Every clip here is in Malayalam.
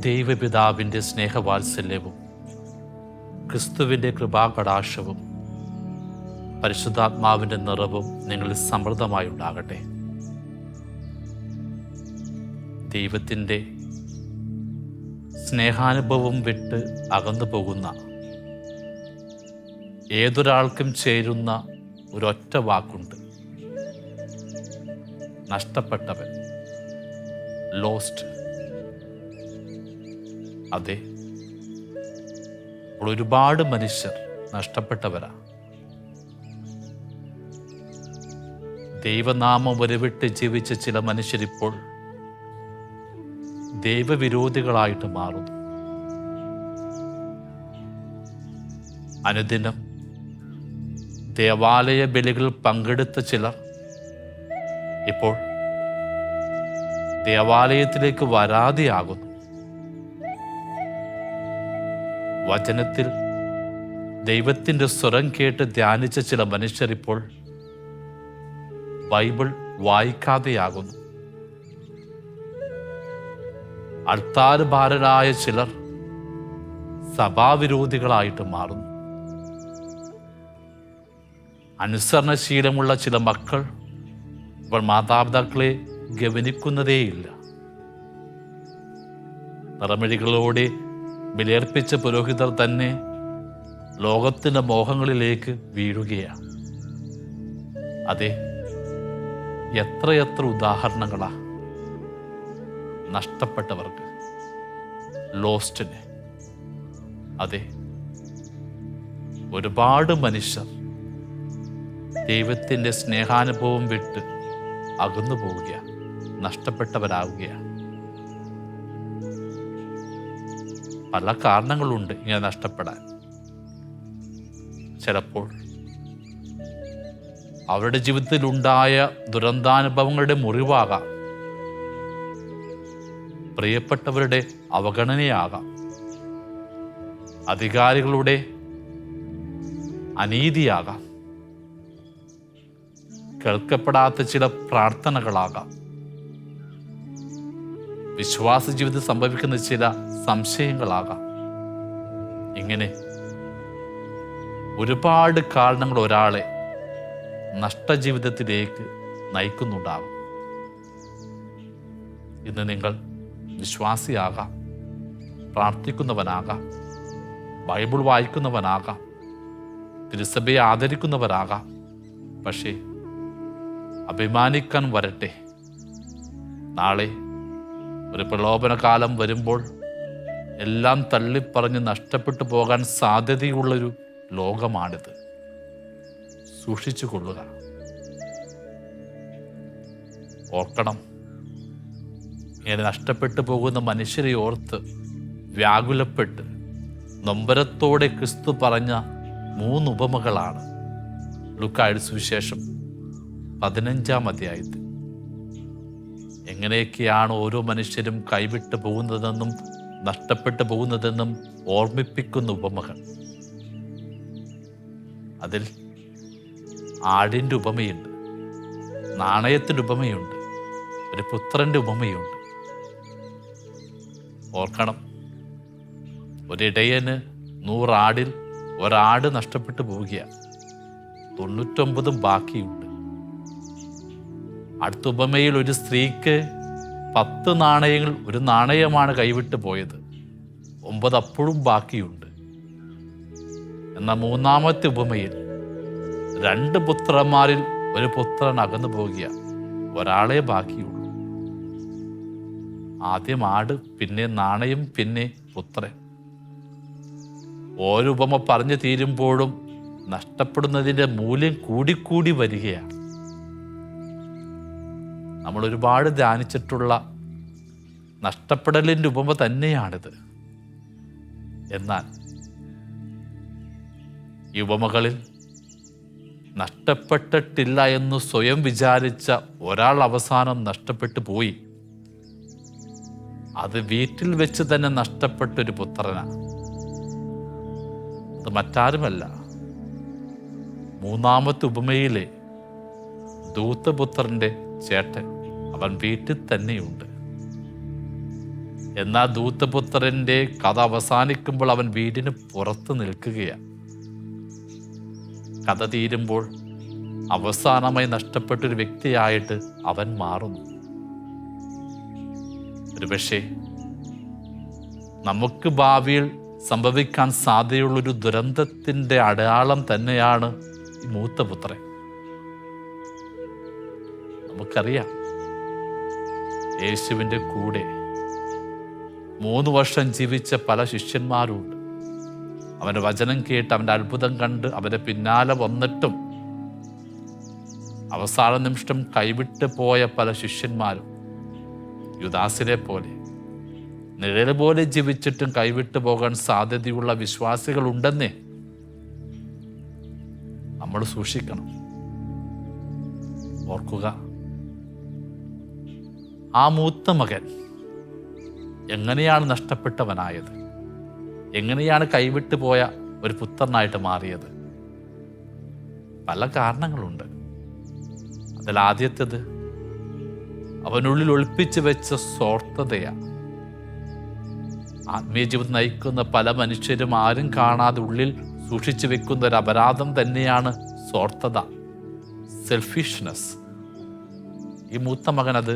ദൈവപിതാവിൻ്റെ സ്നേഹവാത്സല്യവും ക്രിസ്തുവിൻ്റെ കൃപാകടാക്ഷവും പരിശുദ്ധാത്മാവിൻ്റെ നിറവും നിങ്ങളിൽ സമൃദ്ധമായി ഉണ്ടാകട്ടെ. ദൈവത്തിൻ്റെ സ്നേഹാനുഭവം വിട്ട് അകന്നു പോകുന്ന ഏതൊരാൾക്കും ചേരുന്ന ഒരൊറ്റ വാക്കുണ്ട്: നഷ്ടപ്പെട്ടവൻ, ലോസ്റ്റ്. അതെ, ഒരുപാട് മനുഷ്യർ നഷ്ടപ്പെട്ടവരാ. ദൈവനാമം ഉരുവിട്ട് ജീവിച്ച ചില മനുഷ്യരിപ്പോൾ ദൈവവിരോധികളായിട്ട് മാറുന്നു. അനുദിനം ദേവാലയ ബലികളിൽ പങ്കെടുത്ത ചിലർ ഇപ്പോൾ ദേവാലയത്തിലേക്ക് വരാതെയാകുന്നു. വചനത്തിൽ ദൈവത്തിൻ്റെ സ്വരം കേട്ട് ധ്യാനിച്ച ചില മനുഷ്യർ ഇപ്പോൾ ബൈബിൾ വായിക്കാതെയാകുന്നു. അൾത്താരഭാരരായ ചിലർ സഭാവിരോധികളായിട്ട് മാറുന്നു. അനുസരണശീലമുള്ള ചില മക്കൾ ഇപ്പോൾ മാതാപിതാക്കളെ ഗവനിക്കുന്നതേയില്ല. നിറമിഴികളോടെ ബലിയർപ്പിച്ച പുരോഹിതർ തന്നെ ലോകത്തിൻ്റെ മോഹങ്ങളിലേക്ക് വീഴുകയാണ്. അതെ, എത്രയെത്ര ഉദാഹരണങ്ങളാ നഷ്ടപ്പെട്ടവർക്ക്, ലോസ്റ്റിന്. അതെ, ഒരുപാട് മനുഷ്യർ ദൈവത്തിൻ്റെ സ്നേഹാനുഭവം വിട്ട് അകന്നു പോവുകയാണ്, നഷ്ടപ്പെട്ടവരാവുകയാണ്. പല കാരണങ്ങളുണ്ട് ഇങ്ങനെ നഷ്ടപ്പെടാൻ. ചിലപ്പോൾ അവരുടെ ജീവിതത്തിലുണ്ടായ ദുരന്താനുഭവങ്ങളുടെ മുറിവാകാം, പ്രിയപ്പെട്ടവരുടെ അവഗണനയാകാം, അധികാരികളുടെ അനീതിയാകാം, കേൾക്കപ്പെടാത്ത ചില പ്രാർത്ഥനകളാകാം, വിശ്വാസ ജീവിതത്തിൽ സംഭവിക്കുന്ന ചില സംശയങ്ങളാകാം. ഇങ്ങനെ ഒരുപാട് കാരണങ്ങൾ ഒരാളെ നഷ്ടജീവിതത്തിലേക്ക് നയിക്കുന്നുണ്ടാകും. ഇന്ന് നിങ്ങൾ വിശ്വാസിയാകാം, പ്രാർത്ഥിക്കുന്നവനാകാം, ബൈബിൾ വായിക്കുന്നവനാകാം, തിരുസഭയെ ആദരിക്കുന്നവരാകാം. പക്ഷേ അഭിമാനിക്കാൻ വരട്ടെ, നാളെ ഒരു പ്രലോഭന കാലം വരുമ്പോൾ എല്ലാം തള്ളിപ്പറഞ്ഞ് നഷ്ടപ്പെട്ടു പോകാൻ സാധ്യതയുള്ളൊരു ലോകമാണിത്. സൂക്ഷിച്ചു കൊള്ളുക. ഓർക്കണം, ഇങ്ങനെ നഷ്ടപ്പെട്ടു പോകുന്ന മനുഷ്യരെ ഓർത്ത് വ്യാകുലപ്പെട്ട് നൊമ്പരത്തോടെ ക്രിസ്തു പറഞ്ഞ 3 ഉപമകളാണ് ലൂക്കായുടെ സുവിശേഷം 15-ാം അധ്യായത്തിൽ. എങ്ങനെയൊക്കെയാണ് ഓരോ മനുഷ്യരും കൈവിട്ട് പോകുന്നതെന്നും നഷ്ടപ്പെട്ടു പോകുന്നതെന്നും ഓർമ്മിപ്പിക്കുന്ന ഉപമകൾ. അതിൽ ആടിൻ്റെ ഉപമയുണ്ട്, നാണയത്തിൻ്റെ ഉപമയുണ്ട്, ഒരു പുത്രൻ്റെ ഉപമയുണ്ട്. ഓർക്കണം, ഒരിടയന് 100 ആടിൽ ഒരാട് നഷ്ടപ്പെട്ടു പോവുകയാണ്, 99 ബാക്കിയുണ്ട്. അടുത്ത ഉപമയിൽ ഒരു സ്ത്രീക്ക് 10 നാണയങ്ങൾ, ഒരു നാണയമാണ് കൈവിട്ട് പോയത്, 9 അപ്പോഴും ബാക്കിയുണ്ട്. എന്നാൽ 3-ാമത്തെ ഉപമയിൽ 2 പുത്രന്മാരിൽ ഒരു പുത്രൻ അകന്നു പോകുകയാണ്, ഒരാളെ ബാക്കിയുള്ളൂ. ആദ്യം ആട്, പിന്നെ നാണയം, പിന്നെ പുത്രൻ. ഓരോ ഉപമ പറഞ്ഞു തീരുമ്പോഴും നഷ്ടപ്പെടുന്നതിൻ്റെ മൂല്യം കൂടിക്കൂടി വരികയാണ്. നമ്മൾ ഒരുപാട് ധ്യാനിച്ചിട്ടുള്ള നഷ്ടപ്പെടലിൻ്റെ ഉപമ തന്നെയാണിത്. എന്നാൽ ഈ ഉപമകളിൽ നഷ്ടപ്പെട്ടിട്ടില്ല എന്ന് സ്വയം വിചാരിച്ച ഒരാൾ അവസാനം നഷ്ടപ്പെട്ടു പോയി. അത് വീട്ടിൽ വെച്ച് തന്നെ നഷ്ടപ്പെട്ടൊരു പുത്രനാണ്. അത് മറ്റാരുമല്ല, 3-ാമത്തെ ഉപമയിലെ ദൂതപുത്രൻ്റെ ചേട്ടൻ. അവൻ വീട്ടിൽ തന്നെയുണ്ട്. എന്നാൽ ദൂതപുത്രന്റെ കഥ അവസാനിക്കുമ്പോൾ അവൻ വീടിന് പുറത്ത് നിൽക്കുകയാണ്. കഥ തീരുമ്പോൾ അവസാനമായി നഷ്ടപ്പെട്ടൊരു വ്യക്തിയായിട്ട് അവൻ മാറുന്നു. ഒരുപക്ഷെ നമുക്ക് ഭാവിയിൽ സംഭവിക്കാൻ സാധ്യതയുള്ളൊരു ദുരന്തത്തിൻ്റെ അടയാളം തന്നെയാണ് ഈ മൂത്തപുത്രൻ. നമുക്കറിയാം, യേശുവിൻ്റെ കൂടെ 3 വർഷം ജീവിച്ച പല ശിഷ്യന്മാരുണ്ട്. അവൻ്റെ വചനം കേട്ട് അവൻ്റെ അത്ഭുതം കണ്ട് അവൻ്റെ പിന്നാലെ വന്നിട്ടും അവസാന നിമിഷം കൈവിട്ട് പോയ പല ശിഷ്യന്മാരും യുദാസിനെ പോലെ നിഴൽ പോലെ ജീവിച്ചിട്ടും കൈവിട്ടു പോകാൻ സാധ്യതയുള്ള വിശ്വാസികളുണ്ടെന്നേ നമ്മൾ സൂക്ഷിക്കണം. ഓർക്കുക, ആ മൂത്ത മകൻ എങ്ങനെയാണ് നഷ്ടപ്പെട്ടവനായത്, എങ്ങനെയാണ് കൈവിട്ടു പോയ ഒരു പുത്രനായിട്ട് മാറിയത്? പല കാരണങ്ങളുണ്ട്. അതിലാദ്യത്തേത് അവനുള്ളിൽ ഒളിപ്പിച്ചു വെച്ച സ്വാർത്ഥതയാണ്. ആത്മീയ ജീവിതം നയിക്കുന്ന പല മനുഷ്യരും ആരും കാണാതെ ഉള്ളിൽ സൂക്ഷിച്ചു വെക്കുന്ന ഒരു അപരാധം തന്നെയാണ് സ്വാർത്ഥത, സെൽഫിഷ്നെസ്. ഈ മൂത്ത മകൻ അത്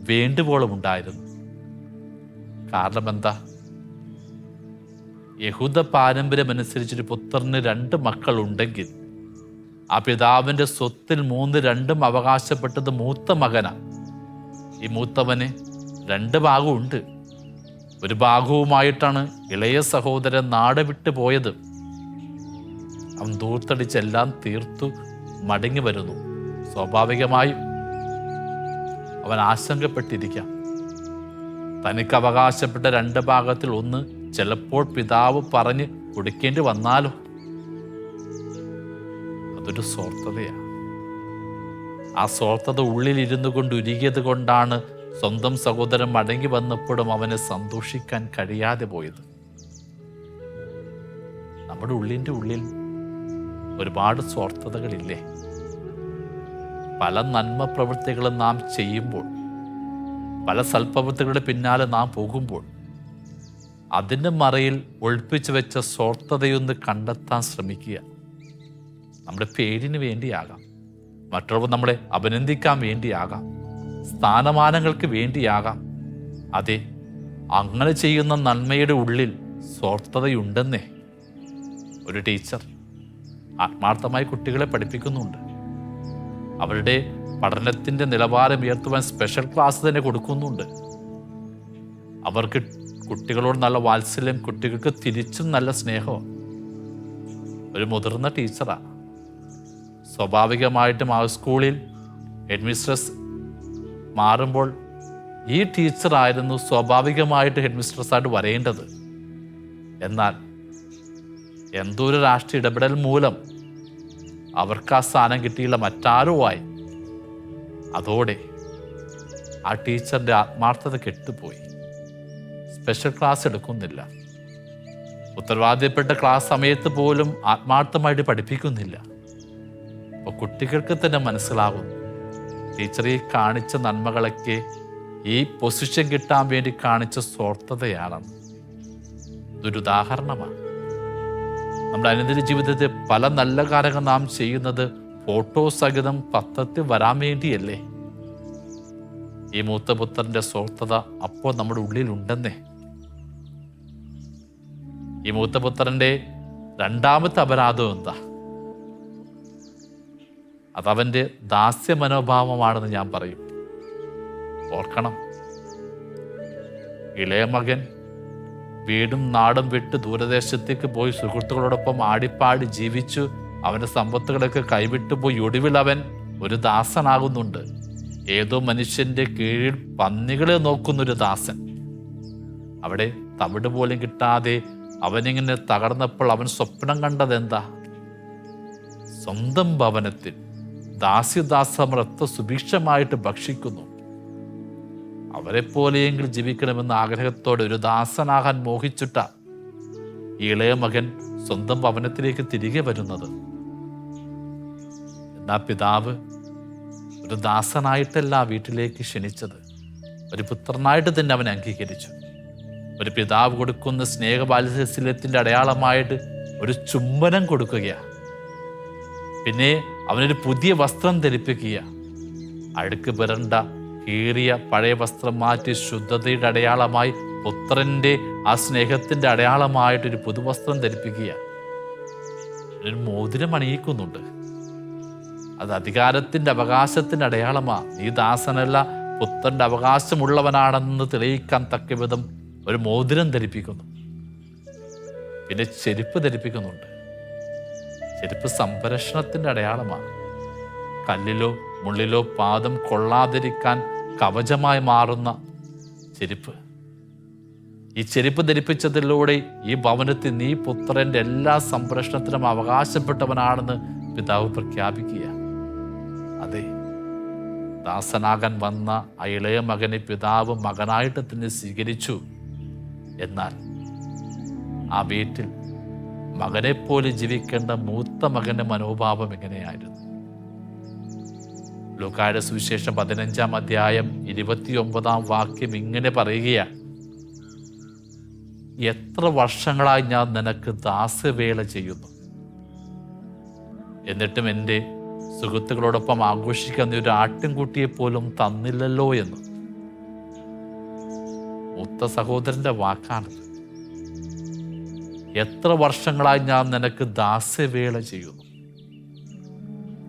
വേണ്ടുവോളം ഉണ്ടായിരുന്നു. കാരണം എന്താ? യഹൂദ പാരമ്പര്യമനുസരിച്ചൊരു പുത്രന് 2 മക്കളുണ്ടെങ്കിൽ ആ പിതാവിൻ്റെ സ്വത്തിൽ 2 അവകാശപ്പെട്ടത് മൂത്ത മകനാണ്. ഈ മൂത്തവന് 2 ഭാഗമുണ്ട്. ഒരു ഭാഗവുമായിട്ടാണ് ഇളയ സഹോദരൻ നാട് വിട്ടു പോയത്. അവൻ ദൂർത്തടിച്ചെല്ലാം തീർത്തു മടങ്ങി വരുന്നു. സ്വാഭാവികമായും അവൻ ആശങ്കപ്പെട്ടിരിക്കാം. തനിക്ക് അവകാശപ്പെട്ട 2 ഭാഗത്തിൽ ഒന്ന് ചിലപ്പോൾ പിതാവ് പറഞ്ഞ് കൊടുക്കേണ്ടി വന്നാലോ? അതൊരു സ്വാർത്ഥതയാണ്. ആ സ്വാർത്ഥത ഉള്ളിലിരുന്നു കൊണ്ട് ഉരുകിയത് കൊണ്ടാണ് സ്വന്തം സഹോദരൻ മടങ്ങി വന്നപ്പോഴും അവന് സന്തോഷിക്കാൻ കഴിയാതെ പോയത്. നമ്മുടെ ഉള്ളിൽ ഒരുപാട് സ്വാർത്ഥതകളില്ലേ? പല നന്മ പ്രവൃത്തികളും നാം ചെയ്യുമ്പോൾ, പല സൽപ്രവൃത്തികളുടെ പിന്നാലെ നാം പോകുമ്പോൾ അതിൻ്റെ മറയിൽ ഒളിപ്പിച്ചു വെച്ച സ്വാർത്ഥതയൊന്ന് കണ്ടെത്താൻ ശ്രമിക്കുക. നമ്മുടെ പേരിന് വേണ്ടിയാകാം, മറ്റുള്ളവർ നമ്മളെ അഭിനന്ദിക്കാൻ വേണ്ടിയാകാം, സ്ഥാനമാനങ്ങൾക്ക് വേണ്ടിയാകാം. അതെ, അങ്ങനെ ചെയ്യുന്ന നന്മയുടെ ഉള്ളിൽ സ്വാർത്ഥതയുണ്ടെന്നേ. ഒരു ടീച്ചർ ആത്മാർത്ഥമായി കുട്ടികളെ പഠിപ്പിക്കുന്നുണ്ട്. അവരുടെ പഠനത്തിൻ്റെ നിലവാരം ഉയർത്തുവാൻ സ്പെഷ്യൽ ക്ലാസ് തന്നെ കൊടുക്കുന്നുണ്ട്. അവർക്ക് കുട്ടികളോട് നല്ല വാത്സല്യം, കുട്ടികൾക്ക് തിരിച്ചും നല്ല സ്നേഹവും. ഒരു മുതിർന്ന ടീച്ചറാണ്. സ്വാഭാവികമായിട്ടും ആ സ്കൂളിൽ ഹെഡ്മിസ്ട്രസ് മാറുമ്പോൾ ഈ ടീച്ചറായിരുന്നു സ്വാഭാവികമായിട്ട് ഹെഡ്മിസ്ട്രസ്സായിട്ട് വരേണ്ടത്. എന്നാൽ എന്തോ ഒരു രാഷ്ട്രീയ ഇടപെടൽ മൂലം അവർക്ക് ആ സ്ഥാനം കിട്ടിയില്ല, മറ്റാരുമായി. അതോടെ ആ ടീച്ചറിൻ്റെ ആത്മാർത്ഥത കെട്ടുപോയി. സ്പെഷ്യൽ ക്ലാസ് എടുക്കുന്നില്ല, ഉത്തരവാദിത്തപ്പെട്ട ക്ലാസ് സമയത്ത് പോലും ആത്മാർത്ഥമായിട്ട് പഠിപ്പിക്കുന്നില്ല. അപ്പോൾ കുട്ടികൾക്ക് തന്നെ മനസ്സിലാകും ടീച്ചറെ കാണിച്ച നന്മകളൊക്കെ ഈ പൊസിഷൻ കിട്ടാൻ വേണ്ടി കാണിച്ച സ്വാർത്ഥതയാണെന്ന്. ഇതൊരു ഉദാഹരണമാണ്. നമ്മുടെ അനുദിന ജീവിതത്തിൽ പല നല്ല കാര്യങ്ങൾ നാം ചെയ്യുന്നത് ഫോട്ടോ സഹിതം പത്രത്തിൽ വരാൻ വേണ്ടിയല്ലേ? ഈ മൂത്തപുത്രന്റെ സ്വാർത്ഥത അപ്പോൾ നമ്മുടെ ഉള്ളിലുണ്ടെന്നേ. ഈ മൂത്തപുത്രന്റെ 2ാമത്തെ അപരാധം എന്താ? അതവൻ്റെ ദാസ്യ മനോഭാവമാണെന്ന് ഞാൻ പറയും. ഓർക്കണം, ഇളയ മകൻ വീടും നാടും വിട്ട് ദൂരദേശത്തേക്ക് പോയി സുഹൃത്തുക്കളോടൊപ്പം ആടിപ്പാടി ജീവിച്ചു. അവൻ്റെ സമ്പത്തുകളൊക്കെ കൈവിട്ടു പോയി. ഒടുവിൽ അവൻ ഒരു ദാസനാകുന്നുണ്ട്. ഏതോ മനുഷ്യൻ്റെ കീഴിൽ പന്നികളെ നോക്കുന്നൊരു ദാസൻ. അവിടെ തവിട് പോലും കിട്ടാതെ അവനിങ്ങനെ തകർന്നപ്പോൾ അവൻ സ്വപ്നം കണ്ടതെന്താ? സ്വന്തം ഭവനത്തിൽ ദാസ്യദാസമൃത്ത സുഭിക്ഷമായിട്ട് ഭക്ഷിക്കുന്നു. അവരെപ്പോലെയെങ്കിലും ജീവിക്കണമെന്ന ആഗ്രഹത്തോടെ ഒരു ദാസനാകാൻ മോഹിച്ചിട്ട ഈ ഇളയ മകൻ സ്വന്തം ഭവനത്തിലേക്ക് തിരികെ വരുന്നത്. എന്നാ പിതാവ് ഒരു ദാസനായിട്ടല്ല വീട്ടിലേക്ക് ക്ഷണിച്ചത്, ഒരു പുത്രനായിട്ട് തന്നെ അവനെ അംഗീകരിച്ചു. ഒരു പിതാവ് കൊടുക്കുന്ന സ്നേഹവാത്സല്യത്തിൻ്റെ അടയാളമായിട്ട് ഒരു ചുംബനം കൊടുക്കുകയാണ്. പിന്നെ അവനൊരു പുതിയ വസ്ത്രം ധരിപ്പിക്കുക. അഴുക്ക് പുരണ്ട കീറിയ പഴയ വസ്ത്രം മാറ്റി ശുദ്ധതയുടെ അടയാളമായി പുത്രൻ്റെ ആ സ്നേഹത്തിൻ്റെ അടയാളമായിട്ടൊരു പുതുവസ്ത്രം ധരിപ്പിക്കുക. ഒരു മോതിരം അണിയിക്കുന്നുണ്ട്. അത് അധികാരത്തിൻ്റെ അവകാശത്തിൻ്റെ അടയാളമാണ്. നീ ദാസനല്ല, പുത്രൻ്റെ അവകാശമുള്ളവനാണെന്ന് തെളിയിക്കാൻ തക്ക വിധം ഒരു മോതിരം ധരിപ്പിക്കുന്നു. പിന്നെ ചെരുപ്പ് ധരിപ്പിക്കുന്നുണ്ട്. ചെരുപ്പ് സംരക്ഷണത്തിൻ്റെ അടയാളമാണ്. കല്ലിലോ മുള്ളിലോ പാദം കൊള്ളാതിരിക്കാൻ കവചമായി മാറുന്ന ചെരുപ്പ്. ഈ ചെരുപ്പ് ധരിപ്പിച്ചതിലൂടെ ഈ ഭവനത്തിൽ നീ പുത്രൻ്റെ എല്ലാ സംരക്ഷണത്തിനും അവകാശപ്പെട്ടവനാണെന്ന് പിതാവ് പ്രഖ്യാപിക്കുക. അതെ, ദാസനാകാൻ വന്ന ആ ഇളയ മകനെ പിതാവ് മകനായിട്ട് തന്നെ സ്വീകരിച്ചു. എന്നാൽ ആ വീട്ടിൽ മകനെപ്പോലെ ജീവിക്കേണ്ട മൂത്ത മകൻ്റെ മനോഭാവം എങ്ങനെയായിരുന്നു? ലൂക്കായുടെ സുവിശേഷം 15-ാം അധ്യായം 29-ാം വാക്യം ഇങ്ങനെ പറയുകയാണ്: എത്ര വർഷങ്ങളായി ഞാൻ നിനക്ക് ദാസവേല ചെയ്യുന്നു, എന്നിട്ടും എൻ്റെ സുഹൃത്തുക്കളോടൊപ്പം ആഘോഷിക്കാൻ നീ ഒരു ആട്ടിൻകുട്ടിയെ പോലും തന്നില്ലല്ലോ എന്ന്. മൂത്ത സഹോദരന്റെ വാക്കാണിത്. എത്ര വർഷങ്ങളായി ഞാൻ നിനക്ക് ദാസ്യവേല ചെയ്യുന്നു.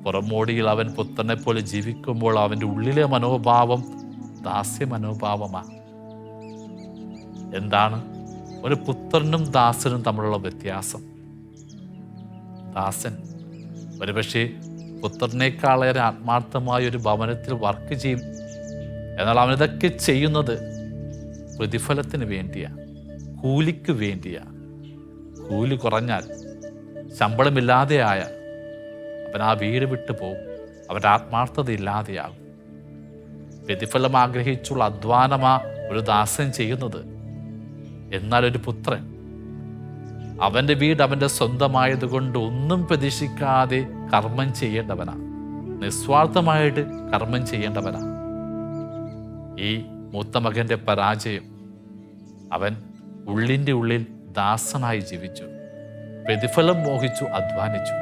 പുറമോടിയിൽ അവൻ പുത്രനെ പോലെ ജീവിക്കുമ്പോൾ അവൻ്റെ ഉള്ളിലെ മനോഭാവം ദാസ്യ മനോഭാവമാണ്. എന്താണ് ഒരു പുത്രനും ദാസനും തമ്മിലുള്ള വ്യത്യാസം? ദാസൻ ഒരുപക്ഷെ പുത്രനേക്കാളേറെ ആത്മാർത്ഥമായ ഒരു ഭവനത്തിൽ വർക്ക് ചെയ്യും. എന്നാൽ അവനിതൊക്കെ ചെയ്യുന്നത് പ്രതിഫലത്തിന് വേണ്ടിയാണ്, കൂലിക്ക് വേണ്ടിയാണ്. കൂലി കുറഞ്ഞാൽ, ശമ്പളമില്ലാതെയായ അവൻ ആ വീട് വിട്ടു പോകും. അവൻ്റെ ആത്മാർത്ഥത ഇല്ലാതെയാകും. പ്രതിഫലം ആഗ്രഹിച്ചുള്ള അധ്വാനമാ ഒരു ദാസൻ ചെയ്യുന്നത്. എന്നാൽ ഒരു പുത്രൻ അവൻ്റെ വീട് അവൻ്റെ സ്വന്തമായതുകൊണ്ട് ഒന്നും പ്രതീക്ഷിക്കാതെ കർമ്മം ചെയ്യേണ്ടവനാ, നിസ്വാർത്ഥമായിട്ട് കർമ്മം ചെയ്യേണ്ടവനാ. ഈ മൂത്ത മകൻ്റെ പരാജയം, അവൻ ഉള്ളിൻ്റെ ഉള്ളിൽ ദാസനായി ജീവിച്ചു, പ്രതിഫലം മോഹിച്ചു, അധ്വാനിച്ചു.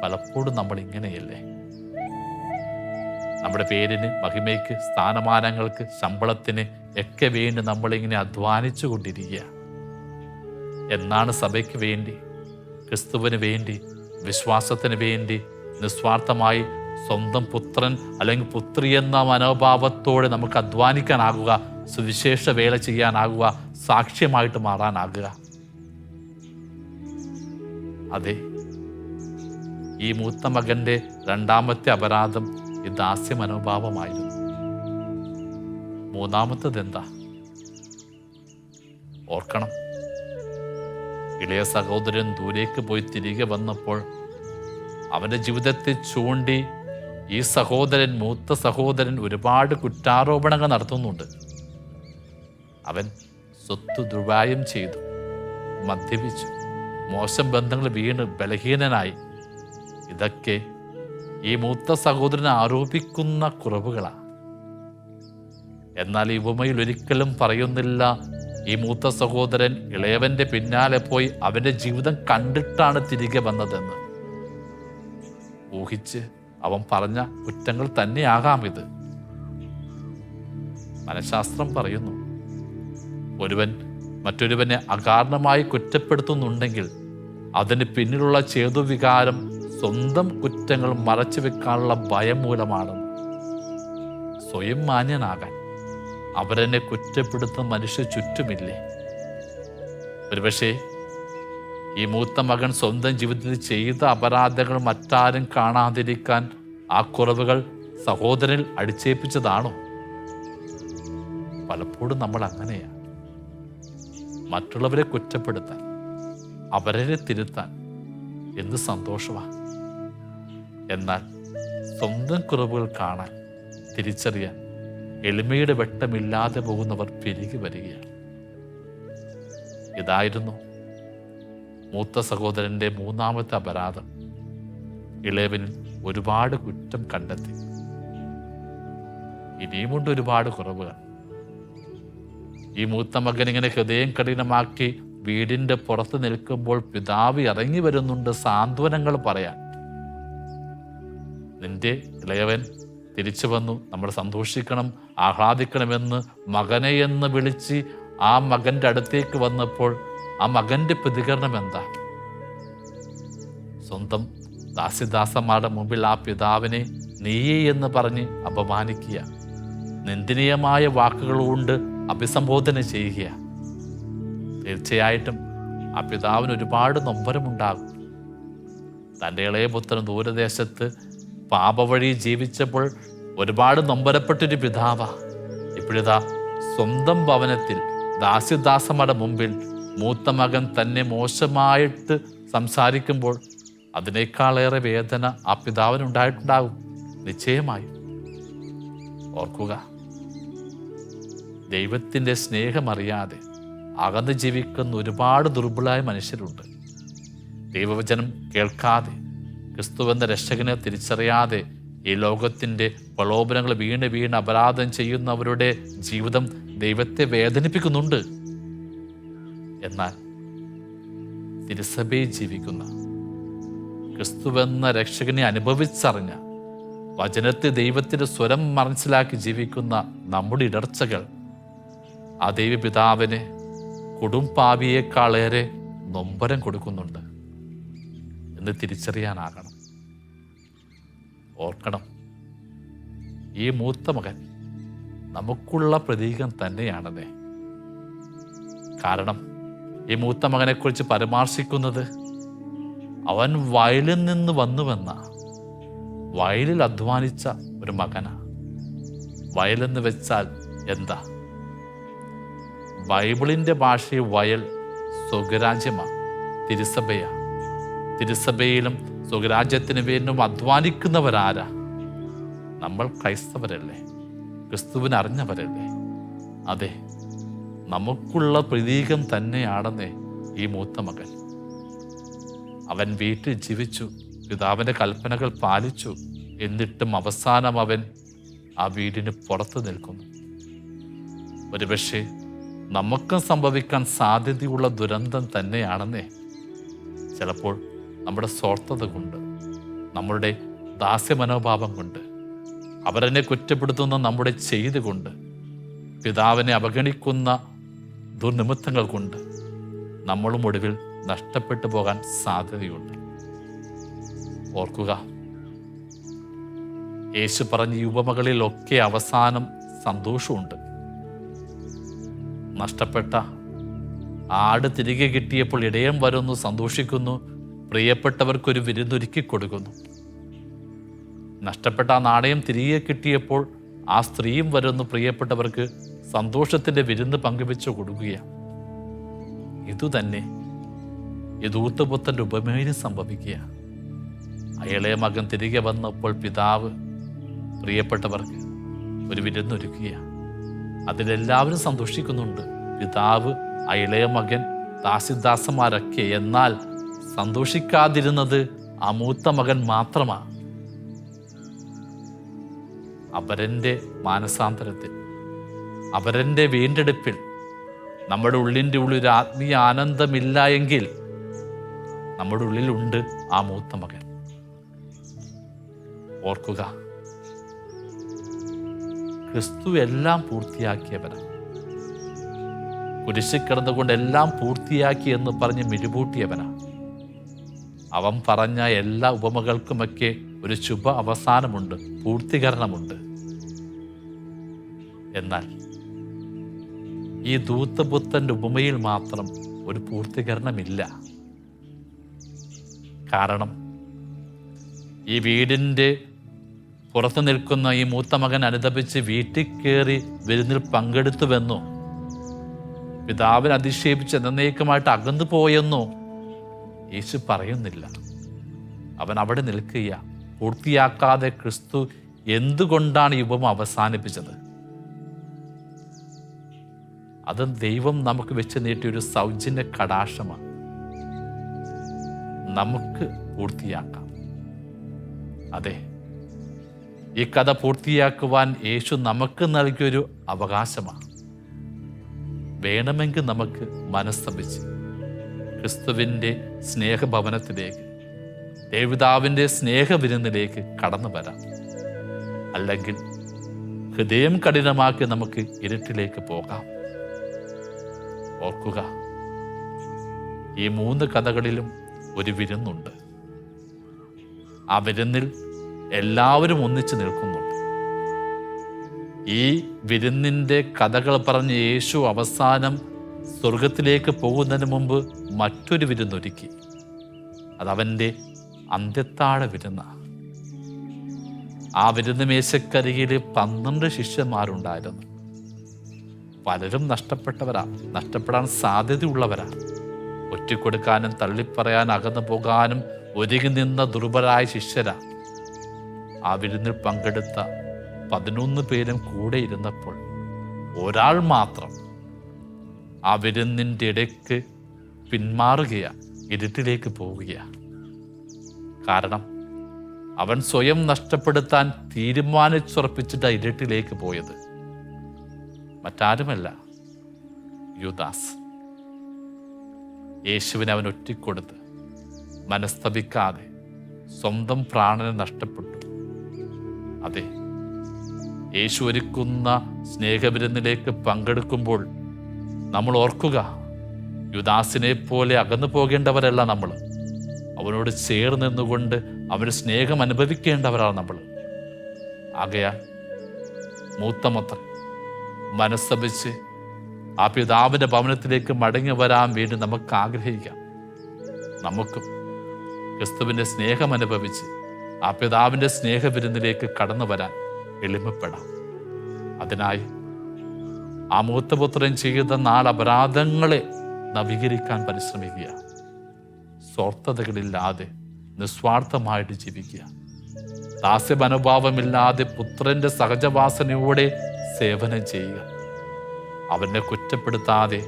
പലപ്പോഴും നമ്മൾ ഇങ്ങനെയല്ലേ? നമ്മുടെ പേരിന്, മഹിമയ്ക്ക്, സ്ഥാനമാനങ്ങൾക്ക്, ശമ്പളത്തിന് ഒക്കെ വേണ്ടി നമ്മളിങ്ങനെ അധ്വാനിച്ചു കൊണ്ടിരിക്കുക. എന്നാണ് സഭയ്ക്ക് വേണ്ടി, ക്രിസ്തുവിന് വേണ്ടി, വിശ്വാസത്തിന് വേണ്ടി നിസ്വാർത്ഥമായി സ്വന്തം പുത്രൻ അല്ലെങ്കിൽ പുത്രി എന്ന മനോഭാവത്തോടെ നമുക്ക് അധ്വാനിക്കാനാകുക, സുവിശേഷ വേല ചെയ്യാനാകുക, സാക്ഷ്യമായിട്ട് മാറാനാകുക. അതെ, ഈ മൂത്ത മകൻ്റെ രണ്ടാമത്തെ അപരാധം ഈ ദാസ്യ മനോഭാവമായിരുന്നു. മൂന്നാമത്തത് എന്താ? ഓർക്കണം, ഇളയ സഹോദരൻ ദൂരേക്ക് പോയി തിരികെ വന്നപ്പോൾ അവൻ്റെ ജീവിതത്തെ ചൂണ്ടി ഈ സഹോദരൻ, മൂത്ത സഹോദരൻ ഒരുപാട് കുറ്റാരോപണങ്ങൾ നടത്തുന്നുണ്ട്. അവൻ സ്വത്ത് ദുർവ്യായം ചെയ്തു, മദ്യപിച്ചു, മോശം ബന്ധങ്ങൾ വീണ് ബലഹീനനായി. ഇതൊക്കെ ഈ മൂത്ത സഹോദരൻ ആരോപിക്കുന്ന കുറവുകളാണ്. എന്നാൽ ഈ ഉപമയിൽ ഒരിക്കലും പറയുന്നില്ല ഈ മൂത്ത സഹോദരൻ ഇളയവന്റെ പിന്നാലെ പോയി അവന്റെ ജീവിതം കണ്ടിട്ടാണ് തിരികെ വന്നതെന്ന്. ഊഹിച്ച് അവൻ പറഞ്ഞ കുറ്റങ്ങൾ തന്നെയാകാം ഇത്. മനഃശാസ്ത്രം പറയുന്നു, ഒരുവൻ മറ്റൊരുവനെ അകാരണമായി കുറ്റപ്പെടുത്തുന്നുണ്ടെങ്കിൽ അതിന് പിന്നിലുള്ള ചേതുവികാരം സ്വന്തം കുറ്റങ്ങൾ മറച്ചു വെക്കാനുള്ള ഭയം മൂലമാണെന്ന്. സ്വയം മാന്യനാകാൻ അവരെന്നെ കുറ്റപ്പെടുത്തുന്ന മനുഷ്യ ചുറ്റുമില്ലേ? ഒരുപക്ഷെ ഈ മൂത്ത മകൻ സ്വന്തം ജീവിതത്തിൽ ചെയ്ത അപരാധങ്ങൾ മറ്റാരും കാണാതിരിക്കാൻ ആ കുറവുകൾ സഹോദരനിൽ അടിച്ചേൽപ്പിച്ചതാണോ? പലപ്പോഴും നമ്മൾ അങ്ങനെയാണ്. മറ്റുള്ളവരെ കുറ്റപ്പെടുത്താൻ, അവരെ തിരുത്താൻ എന്ത് സന്തോഷമാണ്. എന്നാൽ സ്വന്തം കുറവുകൾ കാണാൻ, തിരിച്ചറിയാൻ എളിമയുടെ വെട്ടമില്ലാതെ പോകുന്നവർ പെരുകി വരികയാണ്. ഇതായിരുന്നു മൂത്ത സഹോദരൻ്റെ മൂന്നാമത്തെ അപരാധം. ഇളയവനിൽ ഒരുപാട് കുറ്റം കണ്ടെത്തി. ഇനിയുമുണ്ട് ഒരുപാട് കുറവുകൾ. ഈ മൂത്ത മകൻ ഇങ്ങനെ ഹൃദയം കഠിനമാക്കി വീടിൻ്റെ പുറത്ത് നിൽക്കുമ്പോൾ പിതാവ് ഇറങ്ങി വരുന്നുണ്ട് സാന്ത്വനങ്ങൾ പറയാൻ. നിന്റെ ഇളയവൻ തിരിച്ചു വന്നു, നമ്മൾ സന്തോഷിക്കണം, ആഹ്ലാദിക്കണമെന്ന് മകനെ എന്ന് വിളിച്ച് ആ മകൻ്റെ അടുത്തേക്ക് വന്നപ്പോൾ ആ മകൻ്റെ പ്രതികരണം എന്താ? സ്വന്തം ദാസിദാസന്മാരുടെ മുമ്പിൽ ആ പിതാവിനെ നീയേ എന്ന് പറഞ്ഞ് അപമാനിക്കുക, നിന്ദനീയമായ വാക്കുകൾ കൊണ്ട് അഭിസംബോധന ചെയ്യുക. തീർച്ചയായിട്ടും ആ പിതാവിന് ഒരുപാട് നൊമ്പരമുണ്ടാകും. തൻ്റെ ഇളയ പുത്രൻ ദൂരദേശത്ത് പാപവഴി ജീവിച്ചപ്പോൾ ഒരുപാട് നൊമ്പരപ്പെട്ടൊരു പിതാവാ. ഇപ്പോഴിതാ സ്വന്തം ഭവനത്തിൽ ദാസ്യദാസന്മാരുടെ മുമ്പിൽ മൂത്ത മകൻ തന്നെ മോശമായിട്ട് സംസാരിക്കുമ്പോൾ അതിനേക്കാളേറെ വേദന ആ പിതാവിനുണ്ടായിട്ടുണ്ടാകും നിശ്ചയമായും. ഓർക്കുക, ദൈവത്തിൻ്റെ സ്നേഹമറിയാതെ അകന്ന് ജീവിക്കുന്ന ഒരുപാട് ദുർബലരായ മനുഷ്യരുണ്ട്. ദൈവവചനം കേൾക്കാതെ ക്രിസ്തുവെന്ന രക്ഷകനെ തിരിച്ചറിയാതെ ഈ ലോകത്തിൻ്റെ പ്രലോഭനങ്ങൾ വീണ് അപരാധം ചെയ്യുന്നവരുടെ ജീവിതം ദൈവത്തെ വേദനിപ്പിക്കുന്നുണ്ട്. എന്നാൽ തിരുസഭയിൽ ജീവിക്കുന്ന ക്രിസ്തുവെന്ന രക്ഷകനെ അനുഭവിച്ചറിഞ്ഞ വചനത്തെ ദൈവത്തിൻ്റെ സ്വരം മനസ്സിലാക്കി ജീവിക്കുന്ന നമ്മുടെ ഇടർച്ചകൾ ആ ദൈവപിതാവിനെ കൊടുംപാപിയേക്കാളേറെ നൊമ്പരം കൊടുക്കുന്നുണ്ട് എന്ന് തിരിച്ചറിയാനാകണം. ഓർക്കണം, ഈ മൂത്ത മകൻ നമുക്കുള്ള പ്രതീകം തന്നെയാണെന്നേ. കാരണം ഈ മൂത്ത മകനെക്കുറിച്ച് പരാമർശിക്കുന്നത് അവൻ വയലിൽ നിന്ന് വന്നുവെന്ന, വയലിൽ അധ്വാനിച്ച ഒരു മകനാ. വയലെന്ന് വെച്ചാൽ എന്താ? ബൈബിളിൻ്റെ ഭാഷയിൽ വയൽ സ്വഗരാജ്യമാണ്, തിരുസഭയാണ്. തിരുസഭയിലും സ്വഗരാജ്യത്തിന് വേണ്ടും അധ്വാനിക്കുന്നവരാരാ? നമ്മൾ ക്രൈസ്തവരല്ലേ, ക്രിസ്തുവിനെ അറിഞ്ഞവരല്ലേ? അതെ, നമുക്കുള്ള പ്രതീകം തന്നെയാണെന്നേ ഈ മൂത്ത മകൻ. അവൻ വീട്ടിൽ ജീവിച്ചു, പിതാവിൻ്റെ കൽപ്പനകൾ പാലിച്ചു. എന്നിട്ടും അവസാനം അവൻ ആ വീടിന് പുറത്ത് നിൽക്കുന്നു. ഒരുപക്ഷെ നമുക്കും സംഭവിക്കാൻ സാധ്യതയുള്ള ദുരന്തം തന്നെയാണെന്നേ. ചിലപ്പോൾ നമ്മുടെ സ്വാർത്ഥത കൊണ്ട്, നമ്മളുടെ ദാസ്യമനോഭാവം കൊണ്ട്, അവരെന്നെ കുറ്റപ്പെടുത്തുന്ന നമ്മുടെ ചെയ്ത് കൊണ്ട്, പിതാവിനെ അവഗണിക്കുന്ന ദുർനിമിത്തങ്ങൾ കൊണ്ട് നമ്മളും ഒടുവിൽ നഷ്ടപ്പെട്ടു പോകാൻ സാധ്യതയുണ്ട്. ഓർക്കുക, യേശു പറഞ്ഞ ഈ ഉപമകളിലൊക്കെ അവസാനം സന്തോഷമുണ്ട്. നഷ്ടപ്പെട്ട ആട് തിരികെ കിട്ടിയപ്പോൾ ഇടയൻ വരുന്നു, സന്തോഷിക്കുന്നു, പ്രിയപ്പെട്ടവർക്കൊരു വിരുന്നൊരുക്കി കൊടുക്കുന്നു. നഷ്ടപ്പെട്ട ആ നാണയം തിരികെ കിട്ടിയപ്പോൾ ആ സ്ത്രീയും വരുന്നു, പ്രിയപ്പെട്ടവർക്ക് സന്തോഷത്തിൻ്റെ വിരുന്ന് പങ്കുവെച്ച് കൊടുക്കുകയാണ്. ഇതുതന്നെ ഈ ധൂർത്തപുത്രൻ്റെ ഉപമയിലും സംഭവിക്കുക. അയാളെ മകൻ തിരികെ വന്നപ്പോൾ പിതാവ് പ്രിയപ്പെട്ടവർക്ക് ഒരു വിരുന്നൊരുക്കുകയാണ്. അതിലെല്ലാവരും സന്തോഷിക്കുന്നുണ്ട്. പിതാവ്, അയാളെ മകൻ, ദാസിദാസന്മാരൊക്കെ. എന്നാൽ സന്തോഷിക്കാതിരുന്നത് ആ മൂത്ത മകൻ മാത്രമാണ്. അവരൻ്റെ മാനസാന്തരത്തിൽ, അവരൻ്റെ വീണ്ടെടുപ്പിൽ നമ്മുടെ ഉള്ളിൻ്റെ ഉള്ളിൽ ഒരു ആത്മീയ ആനന്ദമില്ല എങ്കിൽ നമ്മുടെ ഉള്ളിലുണ്ട് ആ മൂത്ത മകൻ. ഓർക്കുക, ക്രിസ്തു എല്ലാം പൂർത്തിയാക്കിയവനാണ്. കുരിശിൽ കിടന്നുകൊണ്ട് എല്ലാം പൂർത്തിയാക്കി എന്ന് പറഞ്ഞ് മിഴിപൂട്ടിയവനാണ്. അവൻ പറഞ്ഞ എല്ലാ ഉപമകൾക്കുമൊക്കെ ഒരു ശുഭ അവസാനമുണ്ട്, പൂർത്തീകരണമുണ്ട്. എന്നാൽ ഈ ധൂർത്തപുത്രൻ്റെ ഉപമയിൽ മാത്രം ഒരു പൂർത്തീകരണമില്ല. കാരണം ഈ വീടിൻ്റെ പുറത്തു നിൽക്കുന്ന ഈ മൂത്ത മകൻ അനുതപിച്ച് വീട്ടിൽ കയറി വിരുന്നിൽ പങ്കെടുത്തുവെന്നോ, പിതാവിനെ അധിക്ഷേപിച്ച് എന്നേക്കുമായിട്ട് അകന്നു പോയെന്നോ യേശു പറയുന്നില്ല. അവൻ അവിടെ നിൽക്കുക. പൂർത്തിയാക്കാതെ ക്രിസ്തു എന്തുകൊണ്ടാണ് ഈ ഉപമ അവസാനിപ്പിച്ചത്? അത് ദൈവം നമുക്ക് വെച്ച് നീട്ടിയൊരു സൗജന്യ കടാക്ഷമാണ്. നമുക്ക് പൂർത്തിയാക്കാം. അതെ, ഈ കഥ പൂർത്തിയാക്കുവാൻ യേശു നമുക്ക് നൽകിയൊരു അവകാശമാണ്. വേണമെങ്കിൽ നമുക്ക് മനസ്തപിച്ച് ക്രിസ്തുവിൻ്റെ സ്നേഹഭവനത്തിലേക്ക്, ദേവതാവിൻ്റെ സ്നേഹവിരുന്നിലേക്ക് കടന്നു വരാം. അല്ലെങ്കിൽ ഹൃദയം കഠിനമാക്കി നമുക്ക് ഇരുട്ടിലേക്ക് പോകാം. ഓർക്കുക, ഈ 3 കഥകളിലും ഒരു വിരുന്നുണ്ട്. ആ വിരുന്നിൽ എല്ലാവരും ഒന്നിച്ചു നിൽക്കുന്നുണ്ട്. ഈ വിരുന്നിൻ്റെ കഥകൾ പറഞ്ഞ് യേശു അവസാനം സ്വർഗത്തിലേക്ക് പോകുന്നതിന് മുമ്പ് മറ്റൊരു വിരുന്നൊരുക്കി. അതവൻ്റെ അന്ത്യത്താഴ വിരുന്നാണ്. ആ വിരുന്ന് മേശക്കരികിൽ 12 ശിഷ്യന്മാരുണ്ടായിരുന്നു. പലരും നഷ്ടപ്പെടാൻ സാധ്യതയുള്ളവരാ. ഒറ്റിക്കൊടുക്കാനും തള്ളിപ്പറയാൻ അകന്നു പോകാനും ഒരുങ്ങി നിന്ന ദുർബലരായ ശിഷ്യരാ. ആ വിരുന്നിൽ പങ്കെടുത്ത 11 പേരും കൂടെ ഇരുന്നപ്പോൾ ഒരാൾ മാത്രം ആ വിരുന്നിൻ്റെ ഇടയ്ക്ക് പിന്മാറുകയാണ്, ഇരുട്ടിലേക്ക് പോവുകയാണ്. കാരണം അവൻ സ്വയം നഷ്ടപ്പെടുത്താൻ തീരുമാനിച്ചുറപ്പിച്ചിട്ട് ഇരുട്ടിലേക്ക് പോയത്. മറ്റാരുമല്ല, യൂദാസ്. യേശുവിനെ അവൻ ഒറ്റിക്കൊടുത്ത് മനസ്തപിക്കാതെ സ്വന്തം പ്രാണനെ നഷ്ടപ്പെട്ടു. അതെ, യേശു ഒരുക്കുന്ന സ്നേഹവിരുന്നിലേക്ക് പങ്കെടുക്കുമ്പോൾ നമ്മൾ ഓർക്കുക, യൂദാസിനെ പോലെ അകന്നു പോകേണ്ടവരല്ല നമ്മൾ. അവനോട് ചേർന്ന് നിന്നുകൊണ്ട് അവന് സ്നേഹം അനുഭവിക്കേണ്ടവരാണ് നമ്മൾ. ആകയാൽ മൂത്തമത്രൻ മനസ്തപിച്ച് ആ പിതാവിൻ്റെ ഭവനത്തിലേക്ക് മടങ്ങി വരാൻ വേണ്ടി നമുക്ക് ആഗ്രഹിക്കാം. നമുക്കും ക്രിസ്തുവിൻ്റെ സ്നേഹം അനുഭവിച്ച് ആ പിതാവിൻ്റെ സ്നേഹവിരുന്നിലേക്ക് കടന്നു വരാൻ എളിമപ്പെടാം. അതിനായി ആ മൂത്തപുത്രൻ ചെയ്ത 4 അപരാധങ്ങളെ നവീകരിക്കാൻ പരിശ്രമിക്കുക. സ്വാർത്ഥതകളില്ലാതെ നിസ്വാർത്ഥമായിട്ട് ജീവിക്കുക. ദാസ്യമനോഭാവമില്ലാതെ പുത്രൻ്റെ സഹജവാസനയോടെ സേവനം ചെയ്യുക. അവനെ കുറ്റപ്പെടുത്താതെ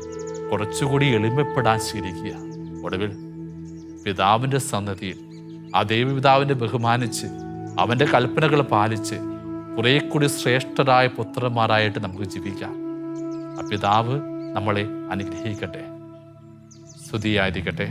കുറച്ചുകൂടി എളിമപ്പെടാൻ ശീലിക്കുക. ഒടുവിൽ പിതാവിൻ്റെ സന്നദ്ധിയിൽ ആ ദൈവപിതാവിനെ ബഹുമാനിച്ച് അവൻ്റെ കൽപ്പനകൾ പാലിച്ച് കുറെ കൂടി ശ്രേഷ്ഠരായ പുത്രന്മാരായിട്ട് നമുക്ക് ജീവിക്കാം. ആ പിതാവ് നമ്മളെ അനുഗ്രഹിക്കട്ടെ. സ്തുതിയായിരിക്കട്ടെ.